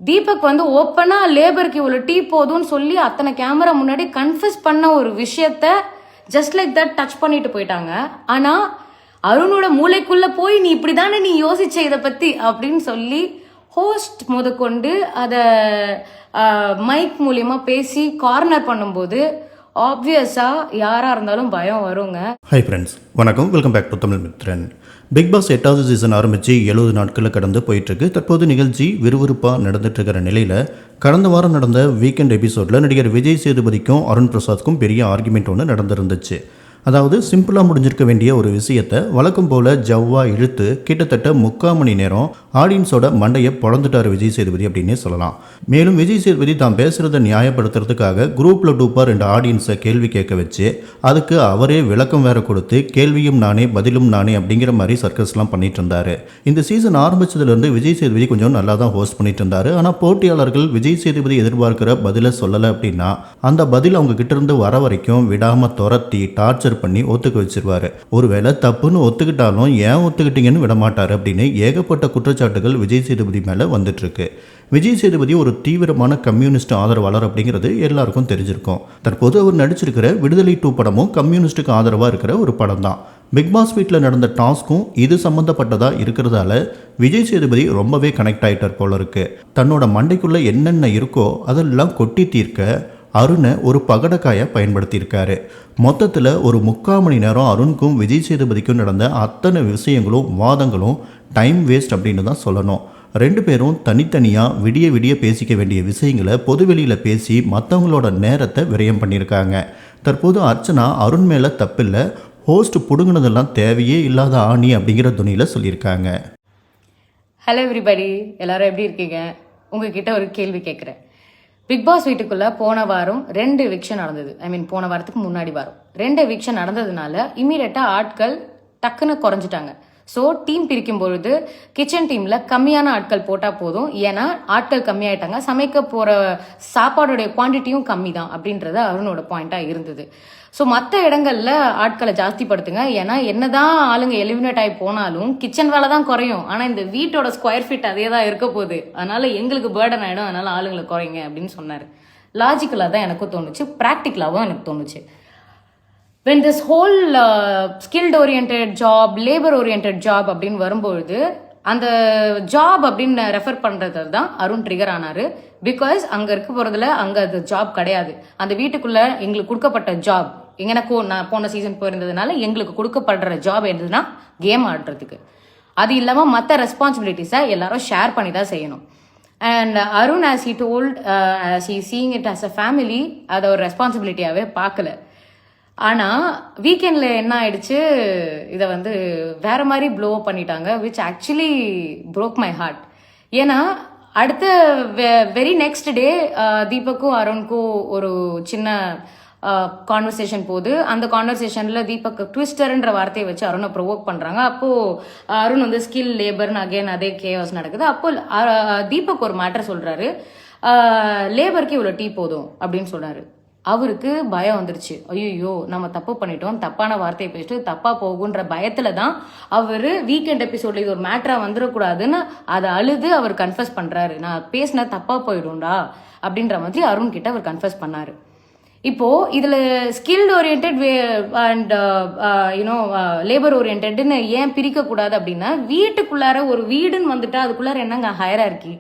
தீபக் வந்து ஓப்பனா லேபருக்கு இவ்வளோ டீ போதும்னு சொல்லி அத்தனை கேமரா முன்னாடி கன்ஃபஸ் பண்ண ஒரு விஷயத்த ஜஸ்ட் லைக் தட் டச் பண்ணிட்டு போயிட்டாங்க. ஆனா அருணோட மூளைக்குள்ள போய் நீ இப்படிதானே நீ யோசிச்ச இதை பத்தி அப்படின்னு சொல்லி ஹோஸ்ட் முதற்கொண்டு அதை மைக் மூலியமா பேசி கார்னர் பண்ணும்போது ஆப்வியஸாக யாராக இருந்தாலும் பயம் வருங்க. ஹாய் ஃப்ரெண்ட்ஸ், வணக்கம். Welcome back to Tamil Mithran. Big Boss 8வது சீசன் ஆரம்பித்து 70 நாட்களில் கடந்து போயிட்டுருக்கு. தற்போது நிகழ்ச்சி விறுவிறுப்பாக நடந்துட்டுருக்கிற நிலையில் கடந்த வாரம் நடந்த வீக்கெண்ட் எபிசோடில் நடிகர் விஜய் சேதுபதிக்கும் அருண் பிரசாத்துக்கும் பெரிய ஆர்குமெண்ட் ஒன்று நடந்துருந்துச்சு. அதாவது சிம்பிளாக முடிஞ்சிருக்க வேண்டிய ஒரு விஷயத்தை வழக்கம் போல் ஜவ்வாக இழுத்து கிட்டத்தட்ட 3/4 மணி நேரம் ஆடியன்ஸோட மண்டையை பொழந்துட்டார் விஜய் சேதுபதி அப்படின்னே சொல்லலாம். மேலும் விஜய் சேதுபதி தான் பேசுகிறத நியாயப்படுத்துறதுக்காக குரூப்பில் டூப்பாக 2 ஆடியன்ஸை கேள்வி கேட்க வச்சு அதுக்கு அவரே விளக்கம் வேற கொடுத்து கேள்வியும் நானே பதிலும் நானே அப்படிங்கிற மாதிரி சர்க்கஸ்லாம் பண்ணிட்டு இருந்தார். இந்த சீசன் ஆரம்பித்ததுலேருந்து விஜய் சேதுபதி கொஞ்சம் நல்லா தான் ஹோஸ்ட் பண்ணிட்டு இருந்தார். ஆனால் போட்டியாளர்கள் விஜய் சேதுபதி எதிர்பார்க்கிற பதிலை சொல்லலை அப்படின்னா அந்த பதில் அவங்க கிட்ட இருந்து வர வரைக்கும் விடாமல் துரத்தி டார்ச்சர் பண்ணி ஒத்துக்க வச்சிருவாரு. ஒருவேளை தப்புன்னு ஒத்துக்கிட்டாலும் ஏன் ஒத்துக்கிட்டீங்கன்னு விடமாட்டாரு அப்படின்னு ஏகப்பட்ட குற்றச்சாட்டுகள் விஜய் சேதுபதி மேல வந்துட்டு இருக்கு. விஜய் சேதுபதி ஒரு தீவிரமான கம்யூனிஸ்ட் ஆதரவாளர் அப்படிங்கிறது எல்லாருக்கும் தெரிஞ்சிருக்கும். தற்போது அவர் நடிச்சிருக்கிற விடுதலை 2 படமும் கம்யூனிஸ்டுக்கு ஆதரவாக இருக்கிற ஒரு படம் தான். பிக் பாஸ் வீட்டில் நடந்த டாஸ்க்கும் இது சம்மந்தப்பட்டதா இருக்கிறதால விஜய் சேதுபதி ரொம்பவே கனெக்ட் ஆகிட்டார் போல இருக்கு. தன்னோட மண்டைக்குள்ள என்னென்ன இருக்கோ அதெல்லாம் கொட்டி தீர்க்க அருணை ஒரு பகடக்காயை பயன்படுத்தியிருக்காரு. மொத்தத்தில் ஒரு 3/4 மணி நேரம் அருணுக்கும் விஜய் சேதுபதிக்கும் நடந்த அத்தனை விஷயங்களும் வாதங்களும் டைம் வேஸ்ட் அப்படின்னு தான் சொல்லணும். 2 பேரும் தனித்தனியாக விடிய விடிய பேசிக்க வேண்டிய விஷயங்களை பொதுவெளியில் பேசி மற்றவங்களோட நேரத்தை விரயம் பண்ணியிருக்காங்க. தற்போது அர்ச்சனா அருண் மேலே தப்பில்லை, ஹோஸ்ட் பிடுங்கினதெல்லாம் தேவையே இல்லாத ஆணி அப்படிங்கிற துணியில் சொல்லியிருக்காங்க. ஹலோ எவ்ரிபடி, எல்லாரும் எப்படி இருக்கீங்க? உங்ககிட்ட ஒரு கேள்வி கேட்குறேன். பிக் பாஸ் வீட்டுக்குள்ள போன வாரம் 2 எவிக்ஷன் நடந்தது. போன வாரத்துக்கு முன்னாடி வாரம் 2 எவிக்ஷன் நடந்ததுனால இமீடியட்டா ஆட்கள் டக்குன்னு குறைஞ்சிட்டாங்க. ஸோ டீம் பிரிக்கும் பொழுது கிச்சன் டீம்ல கம்மியான ஆட்கள் போட்டா போதும், ஏன்னா ஆட்கள் கம்மியாயிட்டாங்க, சமைக்க போற சாப்பாடோடைய குவான்டிட்டியும் கம்மி தான் அப்படின்றது அருணோட பாயிண்டா இருந்தது. ஸோ மற்ற இடங்கள்ல ஆட்களை ஜாஸ்தி படுத்துங்க, ஏன்னா என்னதான் ஆளுங்க எலிமினேட் ஆகி போனாலும் கிச்சன் வேலை தான் குறையும், ஆனா இந்த வீட்டோட ஸ்கொயர் ஃபீட் அதே தான் இருக்க போகுது, அதனால எங்களுக்கு பேர்டன் ஆயிடும், அதனால ஆளுங்களை குறைங்க அப்படின்னு சொன்னாரு. லாஜிக்கலா தான் எனக்கும் தோணுச்சு, ப்ராக்டிக்கலாவும் எனக்கு தோணுச்சு. when this whole skilled oriented job, labor oriented job அப்படின்னு வரும்பொழுது அந்த ஜாப் அப்படின்னு ரெஃபர் பண்றது தான் அருண் ட்ரிகர் ஆனாரு. பிகாஸ் அங்க இருக்க போறதுல அங்க அது ஜாப் கிடையாது. அந்த வீட்டுக்குள்ள எங்களுக்கு கொடுக்கப்பட்ட ஜாப், எனக்கும் நான் போன சீசன் போயிருந்ததுனால எங்களுக்கு கொடுக்கப்படுற ஜாப் என்னதுன்னா கேம் ஆடுறதுக்கு. அது இல்லாம மற்ற ரெஸ்பான்சிபிலிட்டிஸை எல்லாரும் ஷேர் பண்ணி தான் செய்யணும். And Arun as he told, as he seeing it as a family, அதை ஒரு ரெஸ்பான்சிபிலிட்டியாவே பார்க்கல. ஆனால் வீக்கெண்டில் என்ன ஆயிடுச்சு, இதை வந்து வேற மாதிரி ப்ளோ பண்ணிட்டாங்க, which actually broke my heart. ஏன்னா அடுத்த வெரி நெக்ஸ்ட் டே தீபக்கும் அருணுக்கும் ஒரு சின்ன கான்வர்சேஷன் போகுது. அந்த கான்வர்சேஷனில் தீபக் ட்விஸ்டர்ன்ற வார்த்தையை வச்சு அருணை ப்ரொவோக் பண்ணுறாங்க. அப்போது அருண் வந்து ஸ்கில் லேபர்னு அகெயின் அதே கேவாஸ் நடக்குது. அப்போ தீபக் ஒரு மேட்டர் சொல்கிறாரு, லேபருக்கு இவ்வளோ டீ போதும் அப்படின்னு சொல்கிறாரு. அவருக்கு பயம் வந்துருச்சு, ஐயோ நம்ம தப்பு பண்ணிட்டோம், தப்பான வார்த்தையை பேசிட்டு தப்பா போகுன்ற பயத்துல தான் அவர் வீக்கெண்ட் எபிசோட்ல இது ஒரு மேட்டரா வந்துடக்கூடாதுன்னு அதை அழுது அவர் கன்ஃபஸ் பண்றாரு. நான் பேசின தப்பா போயிடும்டா அப்படின்ற மாதிரி அருண் கிட்ட அவர் கன்ஃபஸ் பண்ணாரு. இப்போ இதுல ஸ்கில்ட் ஓரியன்ட் அண்ட் யூனோ லேபர் ஓரியன்ட்னு ஏன் பிரிக்க கூடாது அப்படின்னா, வீட்டுக்குள்ளார ஒரு வீடுன்னு வந்துட்டா அதுக்குள்ளார என்னங்க ஹையரார்கி.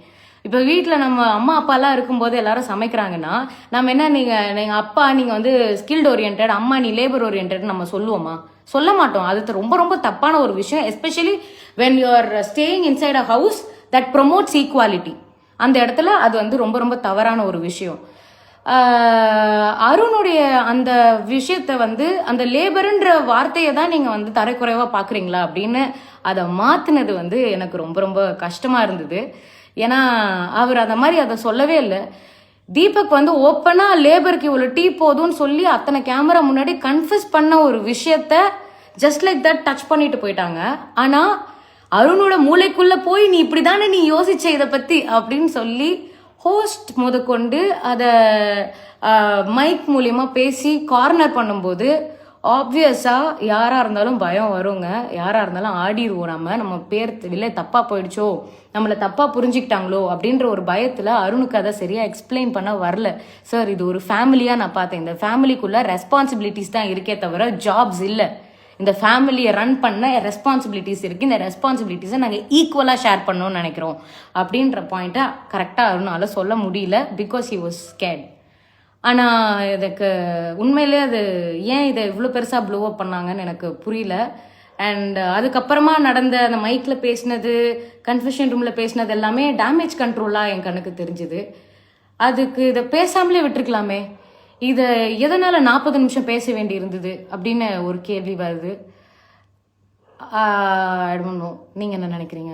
இப்போ வீட்டில் நம்ம அம்மா அப்பாலாம் இருக்கும்போது எல்லாரும் சமைக்கிறாங்கன்னா நம்ம என்ன, நீங்கள் அப்பா நீங்கள் வந்து ஸ்கில்ட் ஓரியன்ட், அம்மா நீ லேபர் ஓரியன்ட் நம்ம சொல்லுவோமா? சொல்ல மாட்டோம். அது ரொம்ப ரொம்ப தப்பான ஒரு விஷயம். Especially when you are staying inside a house that promotes equality, அந்த இடத்துல அது வந்து ரொம்ப ரொம்ப தவறான ஒரு விஷயம். அருணுடைய அந்த விஷயத்தை வந்து அந்த லேபருன்ற வார்த்தையை தான் நீங்கள் வந்து தரைக்குறைவாக பார்க்குறீங்களா அப்படின்னு அதை மாற்றினது வந்து எனக்கு ரொம்ப ரொம்ப கஷ்டமாக இருந்தது. ஏன்னா அவர் அந்த மாதிரி அதை சொல்லவே இல்லை. தீபக் வந்து ஓப்பனா லேபருக்கு இவ்வளோ டீ போதும்னு சொல்லி அத்தனை கேமரா முன்னாடி கன்ஃபஸ் பண்ண ஒரு விஷயத்த ஜஸ்ட் லைக் தட் டச் பண்ணிட்டு போயிட்டாங்க. ஆனா அருணோட மூளைக்குள்ள போய் நீ இப்படிதானே நீ யோசிச்ச இதை பத்தி அப்படின்னு சொல்லி ஹோஸ்ட் முதற்கொண்டு அதை மைக் மூலியமா பேசி கார்னர் பண்ணும்போது ஆப்வியஸாக யாராக இருந்தாலும் பயம் வருங்க, யாராக இருந்தாலும் ஆடிடுவோம். நம்ம பேர் இல்லை தப்பாக போயிடுச்சோ, நம்மளை தப்பாக புரிஞ்சுக்கிட்டாங்களோ அப்படின்ற ஒரு பயத்தில் அருணுக்கு அதை சரியாக எக்ஸ்பிளைன் பண்ண வரல. சார், இது ஒரு ஃபேமிலியாக நான் பார்த்தேன். இந்த ஃபேமிலிக்குள்ளே ரெஸ்பான்சிபிலிட்டிஸ் தான் இருக்கே தவிர ஜாப்ஸ் இல்லை. இந்த ஃபேமிலியை ரன் பண்ண ரெஸ்பான்சிபிலிட்டிஸ் இருக்குது. இந்த ரெஸ்பான்சிபிலிட்டிஸை நாங்கள் ஈக்குவலாக ஷேர் பண்ணணும்னு நினைக்கிறோம் அப்படின்ற பாயிண்ட்டை கரெக்டாக அருணால சொல்ல முடியல. Because he was scared. ஆனால் எனக்கு உண்மையிலே அது ஏன் இதை இவ்வளோ பெருசாக ப்ளோ அப் பண்ணாங்கன்னு எனக்கு புரியல. அண்ட் அதுக்கப்புறமா நடந்த அந்த மைக்கில் பேசினது, கன்ஃபெஷன் ரூமில் பேசினது எல்லாமே டேமேஜ் கண்ட்ரோலாக என் கண்ணுக்கு தெரிஞ்சுது. அதுக்கு இதை பேசாமலே விட்டுருக்கலாமே. இதை எதனால் 40 நிமிஷம் பேச வேண்டி இருந்தது அப்படின்னு ஒரு கேள்வி வருது. ஐ டோன்ட் நோ, நீங்கள் என்ன நினைக்கிறீங்க?